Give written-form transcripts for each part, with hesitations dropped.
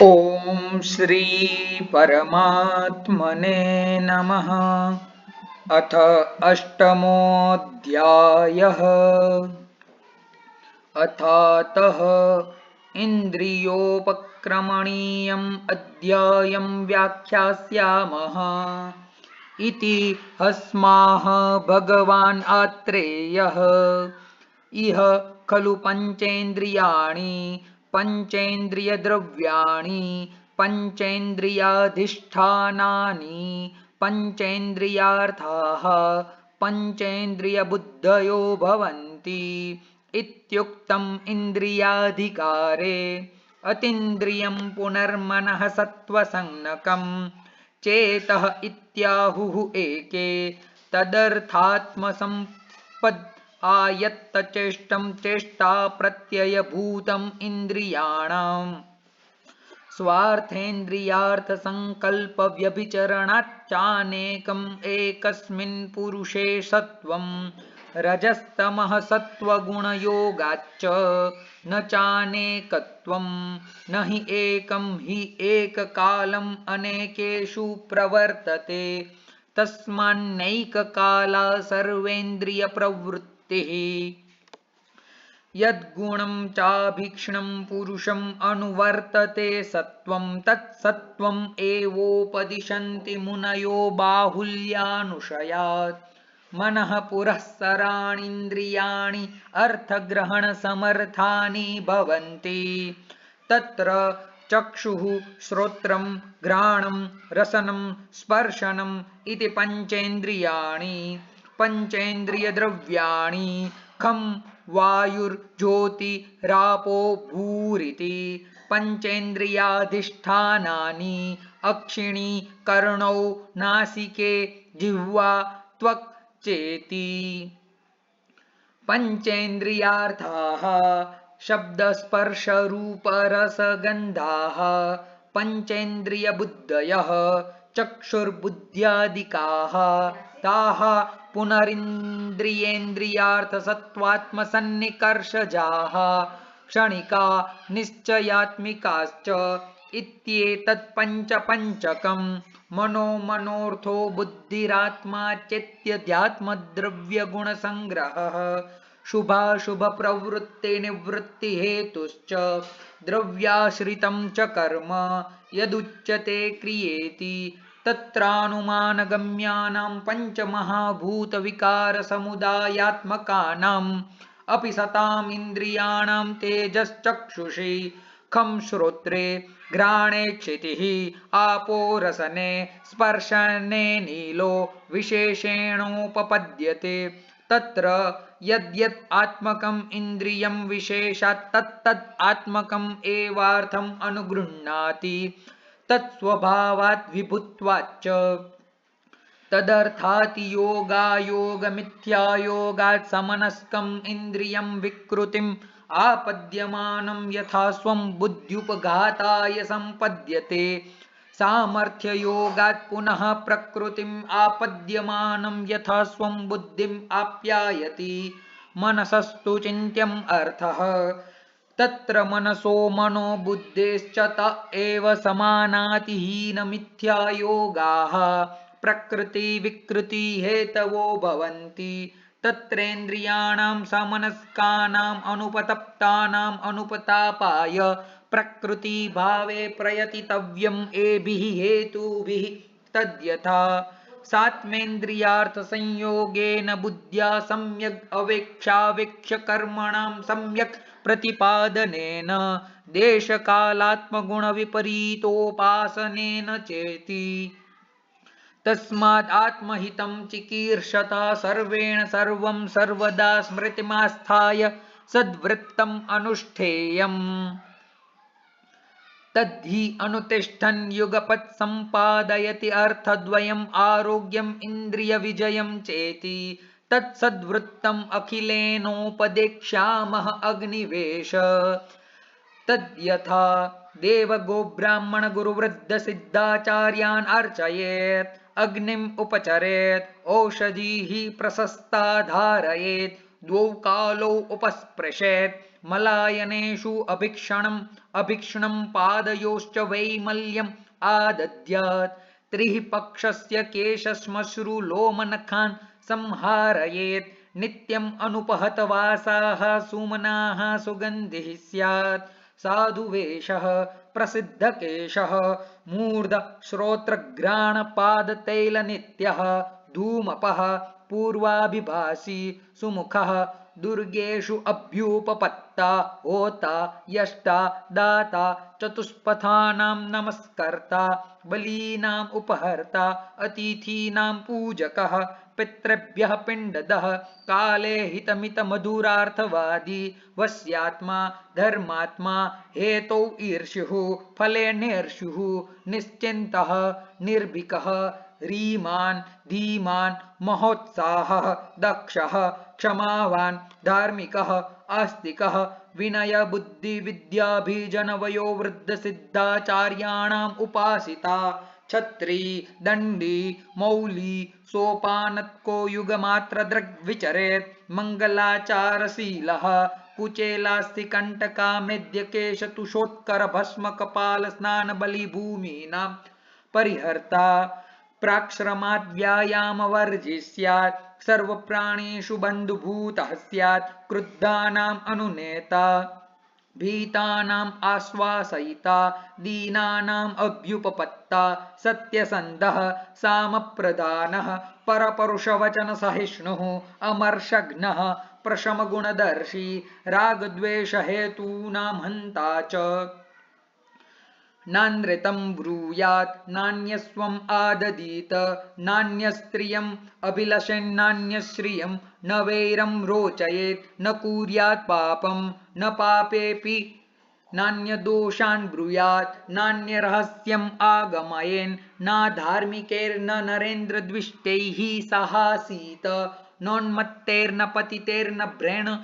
ॐ श्री परमात्मने नमः। अथ अष्टमोऽध्यायः। अथातः इन्द्रियोपक्रमणीयम् अध्यायं व्याख्यास्यामः इति हस्माः भगवान् आत्रेयः। इह खलु पञ्चेन्द्रियाणि पञ्चेन्द्रियद्रव्याणि पञ्चेन्द्रियाधिष्ठानानि पञ्चेन्द्रियार्थाः पञ्चेन्द्रियबुद्धयो भवन्ति इत्युक्तम् इन्द्रियाधिकारे। अतीन्द्रियं पुनर्मनः सत्त्वसंज्ञकम् चेतः इत्याहुः एके। तदर्थात्मसम्पद् आयत्तचेष्टं चेष्टा प्रत्ययभूतम् इन्द्रियाणाम् स्वार्थेन्द्रियार्थसङ्कल्पव्यभिचरणाच्चानेकम् एकस्मिन् पुरुषे सत्त्वं रजस्तमः सत्त्वगुणयोगाच्च न चानेकत्वं न हि एकं हि एककालम् अनेकेषु प्रवर्तते। तस्मान्नैककाला सर्वेन्द्रियप्रवृत्तिः। यद्गुणं चाभीक्ष्णं पुरुषम् अनुवर्तते सत्त्वं तत्सत्त्वम् एवोपदिशन्ति मुनयो बाहुल्यानुशयात्। मनः पुरःसराणीन्द्रियाणि अर्थग्रहणसमर्थानि भवन्ति। तत्र चक्षुः श्रोत्रं घ्राणं रसनं स्पर्शनम् इति पञ्चेन्द्रियाणि। पञ्चेन्द्रियद्रव्याणि खं वायुर्ज्योतिरापो भूरिति पञ्चेन्द्रियाधिष्ठानानि। अक्षिणी कर्णौ नासिके जिह्वा त्वक् चेति। पञ्चेन्द्रियार्थाः शब्दस्पर्शरूपरसगन्धाः पञ्चेन्द्रियबुद्धयः। चक्षुर्बुद्ध्यादिकाः ताः पुनरिन्द्रियेन्द्रियार्थसत्त्वात्मसन्निकर्षजाः क्षणिका निश्चयात्मिकाश्च इत्येतत्पञ्चपञ्चकम्। मनो मनोर्थो बुद्धिरात्मा चेत्यध्यात्मद्रव्यगुणसङ्ग्रहः शुभाशुभप्रवृत्तिनिवृत्तिहेतुश्च द्रव्याश्रितं च कर्म यदुच्यते क्रियेति। तत्रानुमानगम्यानां पञ्चमहाभूतविकारसमुदायात्मकानाम् अपि सताम् इन्द्रियाणां तेजश्चक्षुषि खं श्रोत्रे घ्राणे क्षितिः आपो रसने स्पर्शने नीलो विशेषेणोपपद्यते। तत्र यद्यत् आत्मकम् इन्द्रियं विशेषात् तत्तद् आत्मकम् एवार्थम् अनुगृह्णाति तत्स्वभावात् विभुत्वाच्च। तदर्थाति योगायोगमिथ्यायोगात् समनस्कम् इन्द्रियं विकृतिम् आपद्यमानं यथा स्वं बुद्ध्युपघाताय संपद्यते। सामर्थ्ययोगात् पुनः प्रकृतिम् आपद्यमानं यथा स्वं बुद्धिम् आप्यायति। मनसस्तु चिन्त्यम् अर्थः। तत्र मनसो मनो बुद्धेश्च त एव समानातिहीनमिथ्यायोगाः प्रकृतिविकृति हेतवो भवन्ति। तत्रेन्द्रियाणां समनस्कानाम् अनुपतप्तानाम् अनुपतापाय प्रकृतिभावे प्रयतितव्यम् एभिः हेतुभिः। तद्यथा सात्मेन्द्रियार्थसंयोगेन बुद्ध्या सम्यग् अवेक्षावेक्ष्य कर्मणां सम्यक् प्रतिपादनेन देशकालात्मगुणविपरीतोपासनेन चेति। तस्मात् आत्महितं चिकीर्षता सर्वेण सर्वं सर्वदा स्मृतिमास्थाय सद्वृत्तम् अनुष्ठेयम्। तद्धि अनुतिष्ठन् युगपत् सम्पादयति अर्थद्वयम् आरोग्यम् इन्द्रियविजयं चेति। तत्सद्वृत्तम् अखिलेनोपदेक्ष्यामः अग्निवेश। तद्यथा देवगोब्राह्मणगुरुवृद्धसिद्धाचार्यान् अर्चयेत् अग्निम् उपचरेत् ओषधीः प्रशस्ता धारयेत् द्वौ कालौ उपस्पृशेत् मलायनेषु अभीक्षणं पादयोश्च वैमल्यम् आदद्यात् त्रिः पक्षस्य केशश्मश्रुलोमनखान् संहारयेत् नित्यम् अनुपहतवासाः सुमनाः सुगन्धिः स्यात् साधुवेषः प्रसिद्धकेशः मूर्ध श्रोत्रघ्राणपादतैलनित्यः धूमपः पूर्वाभिभासी सुमुखः दुर्गेषु अभ्युपपत्ता होता यष्टा दाता चतुष्पथानां नमस्कर्ता बलीनाम् उपहर्ता अतिथीनां पूजकः पितृभ्यः पिण्डदः काले हितमितमधुरार्थवादी वश्यात्मा धर्मात्मा हेतौ ईर्ष्युः फले निर्ष्युः निश्चिन्तः निर्भीकः रीमान् धीमान् महोत्साहः दक्षः क्षमावान् धार्मिकः आस्तिकः विनय बुद्धि विद्याभिजनवयो वृद्धसिद्धाचार्याणाम् उपासिता छत्री दंडी मौली सोपानत्को युगमात्र दृग्विचरेत् मंगलाचारशीलः कुचेलास्तिकंटका मेद्यकेशतुषोत्कर भस्म कपाल स्नान बलि भूमीनां परिहर्ता प्राक्श्रमात् व्यायामवर्जिः स्यात् सर्वप्राणिषु बन्धुभूतः स्यात् क्रुद्धानाम् अनुनेता भीतानाम् आश्वासयिता दीनानाम् अभ्युपपत्ता सत्यसन्धः सामप्रधानः परपरुषवचन सहिष्णुः अमर्षघ्नः प्रशमगुणदर्शी रागद्वेषहेतूनां हन्ता च नानृतं ब्रूयात् नान्यस्वम् आददीत नान्यस्त्रियम् अभिलषन्नान्यश्रियं न वैरं रोचयेत् न कुर्यात् पापं न पापेऽपि नान्यदोषान् ब्रूयात् नान्यरहस्यम् आगमयेन् नाधार्मिकैर्न नरेन्द्रद्विष्टैः सहासीत नोन्मत्तैर्न पतितैर्न भ्रेण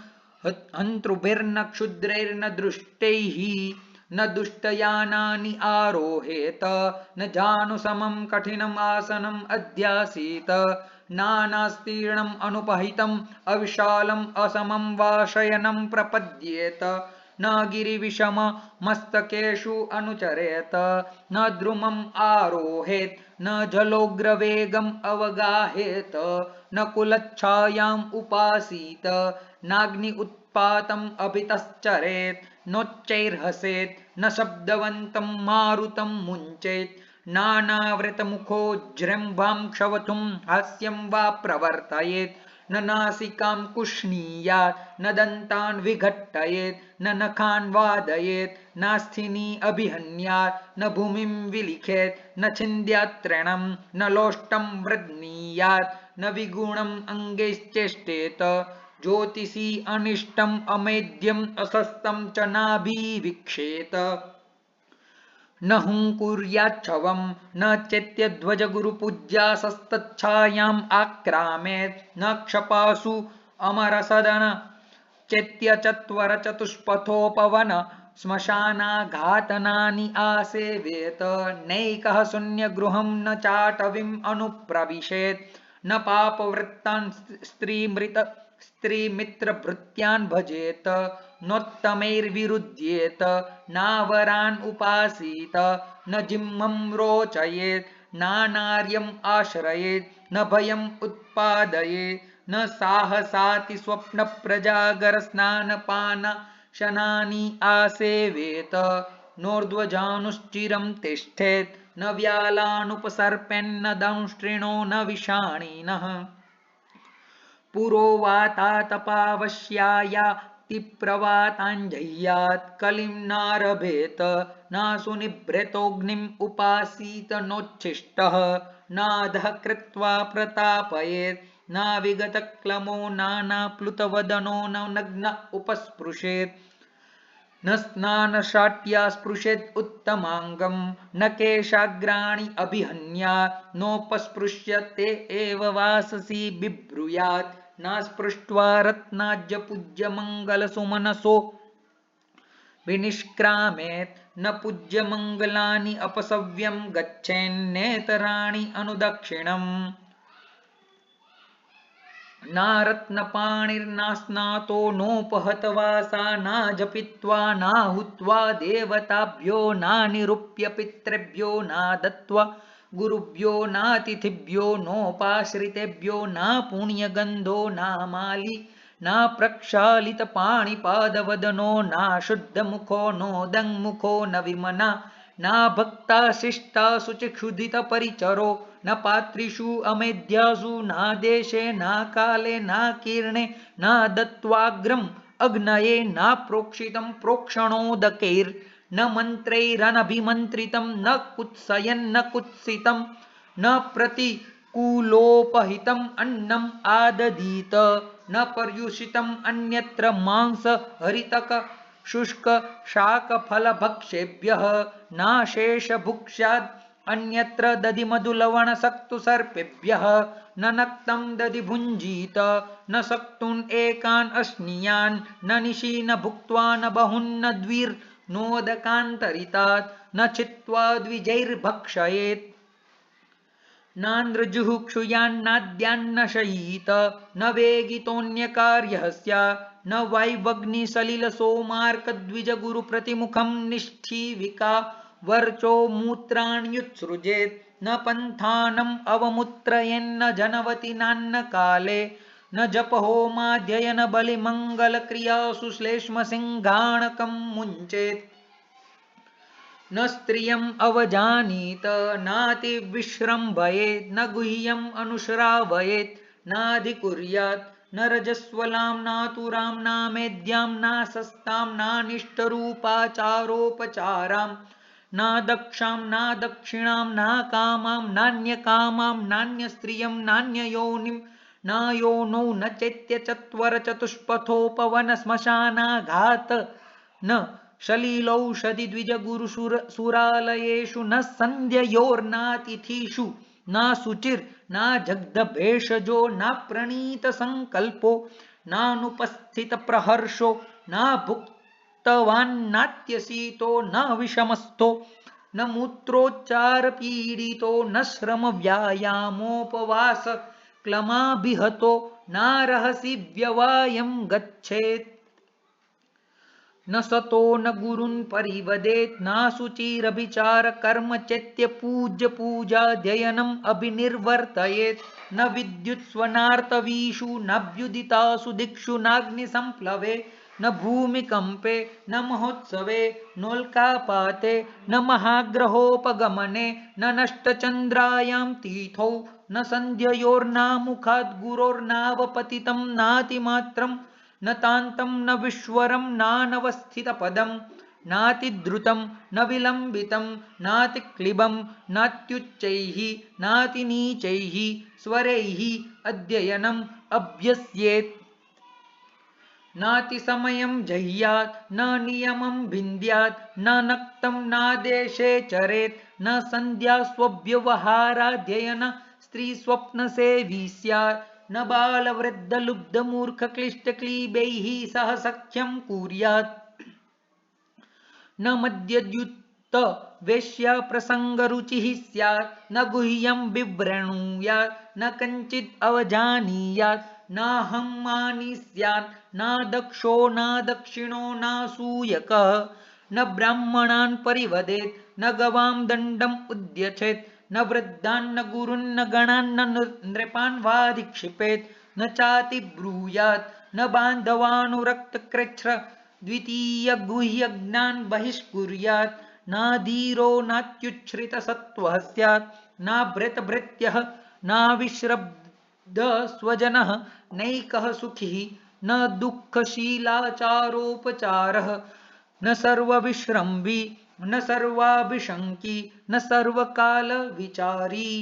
हन्तृभिर्न क्षुद्रैर्न दृष्टैः न दुष्टयानानि आरोहेत न जानुसमं कठिनम् आसनम् अध्यासीत नानास्तीर्णम् अनुपहितम् अविशालम् असमं वा शयनं प्रपद्येत न गिरिविषम मस्तकेषु अनुचरेत न द्रुमम् आरोहेत् न जलोग्रवेगम् अवगाहेत न कुलच्छायाम् उपासीत नाग्नि उत्पातम् अभितश्चरेत् नोच्चैर्हसेत् न शब्दवन्तं मारुतं मुञ्चेत् नानावृतमुखो जृम्भां क्षवतुं हास्यं वा प्रवर्तयेत् न नासिकां कुष्णीयात् न दन्तान् विघट्टयेत् न नखान् वादयेत् नास्थिनी अभिहन्यात् न भूमिं विलिखेत् न छिन्द्यात् तृणं न लोष्टं वृध्नीयात् न विगुणम् अङ्गैश्चेष्टेत ज्योतिषी अनिष्टम् अमेध्यम् असस्तं च नाभिविक्षेत न हुङ्कुर्याच्छवं न चैत्यध्वजगुरुपूज्यासस्तच्छायाम् आक्रामेत् न क्षपासु अमरसदन चैत्यचत्वरचतुष्पथोपवन श्मशानाघातनानि आसेवेत नैकः शून्यगृहं न चाटवीम् अनुप्रविशेत् न पापवृत्तान् स्त्रीमित्रभृत्यान् भजेत नोत्तमैर्विरुध्येत नावरान् उपासीत न जिह्मं रोचयेत् नानार्यम् आश्रयेत् न भयम् उत्पादयेत् न साहसाति स्वप्नप्रजागरस्नानपानशनानि आसेवेत नोर्ध्वजानुश्चिरं तिष्ठेत् न व्यालानुपसर्पेन्न दंष्ट्रिणो न विषाणिनः पुरोवातातपावश्याया तिप्रवाताञ्जह्यात् कलिं नारभेत नासुनिभृतोऽग्निम् उपासीत नोच्छिष्टः नाधः कृत्वा प्रतापयेत् नाविगतक्लमो नानाप्लुतवदनो न नग्न उपस्पृशेत् न स्नानशाट्या स्पृशेत् उत्तमाङ्गं न केशाग्राणि अभिहन्यात् नोपस्पृश्य ते एव वाससि बिभ्रूयात् न स्पृष्ट्वा रत्नाज्यपूज्यमङ्गलसुमनसो विनिष्क्रामेत् न पूज्यमङ्गलानि अपसव्यं गच्छेन्नेतराणि अनुदक्षिणम् नारत्नपाणिर्नास्नातो नोपहतवासा नाजपित्वा नाहुत्वा देवताभ्यो नानिरूप्य पितृभ्यो नादत्वा गुरुभ्यो नातिथिभ्यो नोपाश्रितेभ्यो नापुण्यगन्धो नामाली नाप्रक्षालितपाणिपादवदनो नाशुद्धमुखो नोदङ्मुखो न विमना ना भक्ता शिष्टा शुचिक्षुधितपरिचरो न पात्रिषु अमेध्यासु ना देशे ना काले ना कीर्णे न दत्त्वाग्रम् अग्नये न प्रोक्षितं प्रोक्षणोदकैर्न मन्त्रैरनभिमन्त्रितं न कुत्सयन्न कुत्सितं न प्रतिकूलोपहितम् अन्नम् आददीत न पर्युषितम् अन्यत्र मांस हरितक शुष्क शाकफलभक्षेभ्यः नाशेषभुक्ष्याद् अन्यत्र दधिमधुलवणसक्तुसर्पेभ्यः न नक्तं दधि भुञ्जीत न सक्तुन् एकान् अश्नीयान् न निशि न भुक्त्वा न बहुन्न द्विर्नोदकान्तरितात् न चित्वा द्विजैर्भक्षयेत् नान्द्रजुहुक्षुयान्नाद्यान्न शयीत न वेगितोऽन्यकार्यः स्यात् न वाय्वग्निसलिलसोमार्कद्विजगुरुप्रतिमुखं निष्ठीविका वर्चो मूत्राण्युत्सृजेत् न पन्थानम् अवमुत्रयेन्न जनवति नान्न काले न जपहोमाध्ययन बलिमङ्गलक्रियासु श्लेष्मसिंहाणकं मुञ्चेत् न स्त्रियम् अवजानीत नातिविश्रम्भयेत् न गुह्यम् अनुश्रावयेत् नाधिकुर्यात् न रजस्वलां नातुरां नामेद्यां नासस्तां नानिष्टरूपाचारोपचारां नादक्षां नादक्षिणां नाकामां नान्यकामां नान्यस्त्रियं नान्ययोनिं नायोनौ न चैत्यचत्वरचतुष्पथोपवनश्मशानाघात न शलीलौषधि द्विजगुरुसुरालयेषु न सन्ध्ययोर्नातिथिषु नाशुचिर्नाजग्धभेषजो नाप्रणीतसङ्कल्पो नानुपस्थितप्रहर्षो नाभुक्तवान्नात्यसीतो न विषमस्थो न मूत्रोच्चारपीडितो न श्रमव्यायामोपवास क्लमाभिहतो नारहसि व्यवायं गच्छेत् न सतो न गुरुन् परिवदेत् नाशुचिरभिचार कर्म चैत्य पूज्य पूजाध्ययनम् अभिनिर्वर्तयेत् न विद्युत्स्वनार्तवीषु नाभ्युदितासु दिक्षु नाग्निसंप्लवे न भूमिकम्पे न महोत्सवे नोल्कापाते न महाग्रहोपगमने न नष्टचन्द्रायां तीथौ न सन्ध्ययोर्नामुखाद् गुरोर्नावपतितं नातिमात्रम् न तान्तं न विश्वरं नानवस्थितपदं नातिद्रुतं न विलम्बितं नातिक्लिबं नात्युच्चैः नातिनीचैः स्वरैः अध्ययनम् अभ्यस्येत् नातिसमयं जह्यात् न नियमं भिन्द्यात् न नक्तं नादेशे चरेत् न सन्ध्यास्वव्यवहाराध्ययन स्त्रीस्वप्नसेवी स्यात् न बालवृद्धलुब्धमूर्खक्लिष्टक्लीबैः सह सख्यं कुर्यात् न मद्यद्युक्त वेश्याप्रसङ्गरुचिः स्यात् न गुह्यं विवृणुयात् न कञ्चित् अवजानीयात् नाहम्मानी स्यात् न दक्षो न दक्षिणो नासूयकः न ब्राह्मणान् परिवदेत् न गवां दण्डम् उद्यचेत् न वृद्धान् न गुरून् न गणान् न नृपान् वाधिक्षिपेत् न चाति ब्रूयात् न बान्धवानुरक्तकृच्छ्र द्वितीयगुह्यज्ञान् बहिष्कुर्यात् नाधीरो नात्युच्छ्रितसत्त्वः स्यात् नाभृतभृत्यः नाविश्रब्धस्वजनः नैकः सुखी न दुःखशीलाचारोपचारः न सर्वविश्रम्भी न सर्वाभिशङ्की न सर्वकालविचारी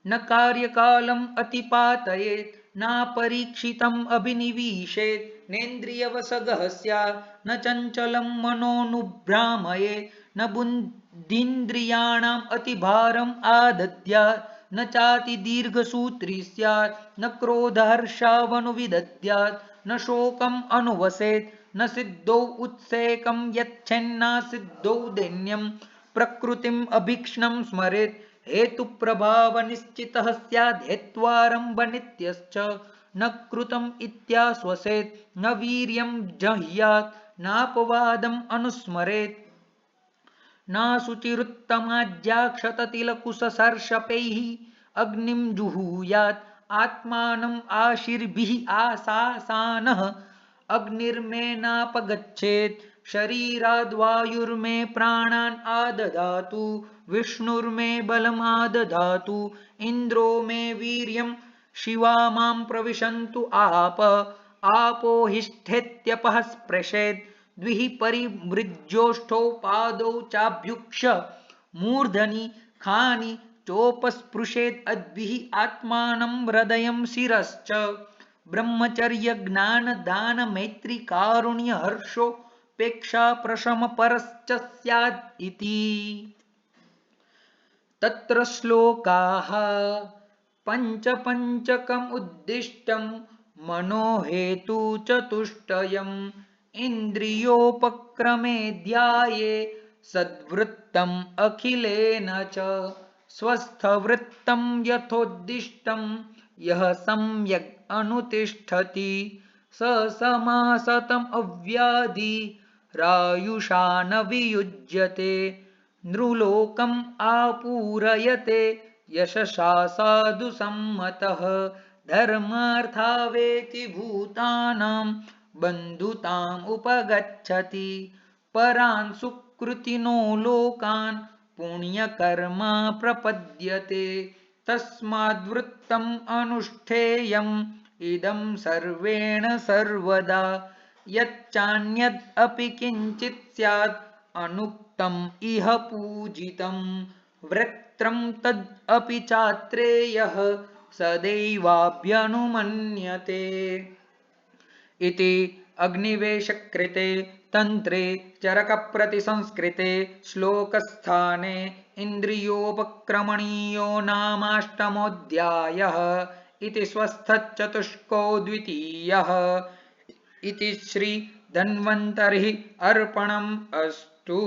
न कार्यकालम् अतिपातयेत् नापरीक्षितम् अभिनिवीशेत् नेन्द्रियवसगः स्यात् न चञ्चलं मनोनुभ्रामयेत् न बुद्धीन्द्रियाणाम् अतिभारम् आदद्यात् न चाति दीर्घसूत्री स्यात् न क्रोधहर्षावनुविदद्यात् न शोकम् अनुवसेत् न सिद्धौ उत्सेकं यच्छेन्ना सिद्धौ दैन्यं प्रकृतिम् अभीक्ष्णं स्मरेत् हेतुप्रभावनिश्चितः स्याद् हेत्वारम्भ नित्यश्च न कृतम् इत्याश्वसेत् न वीर्यं जह्यात् नापवादम् अनुस्मरेत् नाशुचिरुत्तमाज्याक्षततिलकुशसर्षपैः अग्निं जुहुयात् आत्मानम् आशीर्भिः आसासानः अग्निर्मे नापगच्छेत् शरीराद्वायुर्मे प्राणान् आदधातु विष्णुर्मे बलम् आदधातु इन्द्रो मे वीर्यं शिवा मां प्रविशन्तु आप आपो हिष्ठेत्यपः स्पृशेत् द्विः परिमृज्योष्ठौ पादौ चाभ्युक्ष मूर्धनि खानि चोपस्पृशेत् अद्भिः आत्मानं हृदयं शिरश्च ब्रह्मचर्य ज्ञान दान मैत्री कारुण्य हर्षोपेक्षा प्रशम परश्च स्यात् इति। तत्र श्लोकाः पञ्चपञ्चकमुद्दिष्टं मनोहेतु चतुष्टयम् इन्द्रियोपक्रमे ध्याये सद्वृत्तम् अखिलेन च स्वस्थवृत्तं यथोद्दिष्टं यः सम्यग् अनुतिष्ठति स समासतम् अव्याधि रायुषा न वियुज्यते नृलोकम् आपूरयते यशसा साधु सम्मतः धर्मार्थावेति भूतानां बन्धुताम् उपगच्छति परान् सुकृतिनो लोकान् पुण्यकर्मा प्रपद्यते तस्माद्वृत्तम् अनुष्ठेयम् इदं सर्वेण सर्वदा यच्चान्यद् अपि किञ्चित् स्यात् अनुक्तम् इह पूजितं वृत्रं तद् अपि चात्रेयः सदैवाभ्यनुमन्यते इति अग्निवेशकृते तन्त्रे चरकप्रतिसंस्कृते श्लोकस्थाने इन्द्रियोपक्रमणीयो नामाष्टमोऽध्यायः इति स्वस्थचतुष्को द्वितीयः इति श्री धन्वन्तरि अर्पणम् अस्तु।